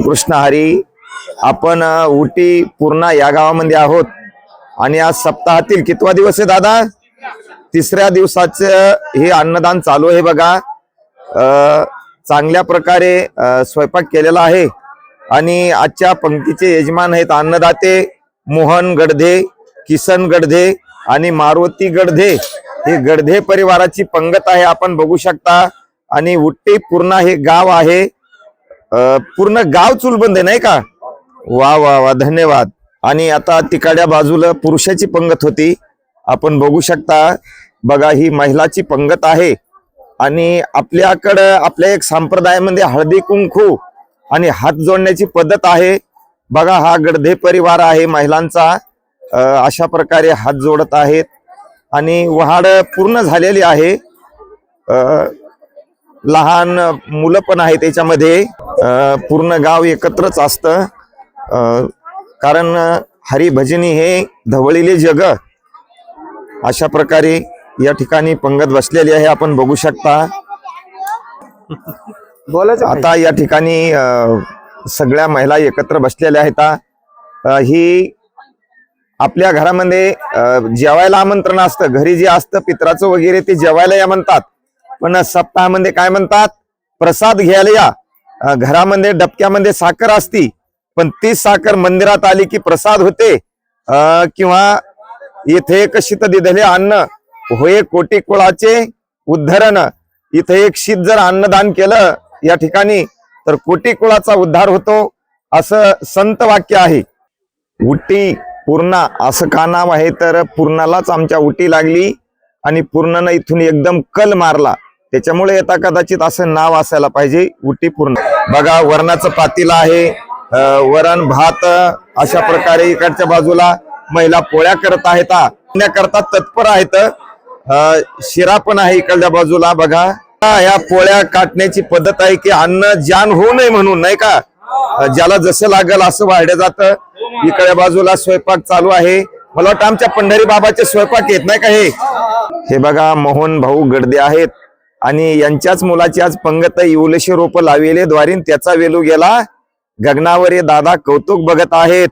कृष्ण हरी. आपण उटी पूर्णा या गावामध्ये आहोत आणि आज सप्ताहातील कितवा दिवस आहे दादा? तिसऱ्या दिवसाचं हे अन्नदान चालू आहे बघा. चांगल्या प्रकारे स्वयंपाक केलेला आहे आणि आजच्या पंक्तीचे यजमान आहेत अन्नदाते मोहन गडधे, किसन गडधे आणि मारुती गडधे. हे गडधे परिवाराची पंगत आहे, आपण बघू शकता. आणि उटी पूर्णा हे गाव आहे, पूर्ण गाव चुलबंद आहे नाही का? वा वा वा, धन्यवाद. आणि आता तिकडच्या बाजूला पुरुषाची पंगत होती, आपण बघू शकता. बघा ही महिलाची पंगत आहे. आणि आपल्याकडं आपल्या एक संप्रदायामध्ये हळदी कुंकू आणि हात जोडण्याची पद्धत आहे. बघा हा गडधे परिवार आहे महिलांचा, अशा प्रकारे हात जोडत आहेत आणि वहाड पूर्ण झालेली आहे. लहान मुलं पण आहे त्याच्यामध्ये. पूर्ण गाव एकत्रच असतं, कारण हरिभजनी हे धवळीले जग. अशा प्रकारे या ठिकाणी पंगत बसलेली आहे, आपण बघू शकता. आता या ठिकाणी सगळ्या महिला एकत्र बसलेल्या आहेत. ही आपल्या घरामध्ये जेवायला आमंत्रण असतं, घरी जे असतं पित्राचं वगैरे ते जेवायला या म्हणतात, पण सप्ताहामध्ये काय म्हणतात? प्रसाद घ्यायला या. घरामध्ये डबक्यामध्ये साखर असती, पण ती साखर मंदिरात आली की प्रसाद होते. किंवा इथे एक शीत दिधले अन्न होय कोटी कुळाचे उद्धरण. इथे एक शीत जर अन्नदान केलं या ठिकाणी तर कोटी कुळाचा उद्धार होतो, असं संत वाक्य आहे. उटी पूर्णा असं का नाव आहे? तर पूर्णालाच आमच्या उटी लागली आणि पूर्णानं इथून एकदम कल मारला, त्याच्यामुळे येता कदाचित असं नाव असायला पाहिजे, उटी पूर्णा. बघा वरणाचं पातीला आहे, वरण भात. अशा प्रकारे इकडच्या बाजूला महिला पोळ्या करत आहेत, करता तत्पर आहेत. शिरा पण आहे इकडच्या बाजूला. बघा या पोळ्या काटण्याची पद्धत आहे की अन्न जान होऊ नये म्हणून, नाही का? ज्याला जसं लागल असं वाढलं जातं. इकडच्या बाजूला स्वयंपाक चालू आहे. मला वाटतं आमच्या पंढरी बाबाचे स्वयंपाक येत नाही का? हे बघा मोहन भाऊ गडदे आहेत आणि यांच्याच मुलाची आज पंगत येऊलेशे रोप लाविले द्वारीन त्याचा वेलू गेला गगनावर. दादा कौतुक बघत आहेत.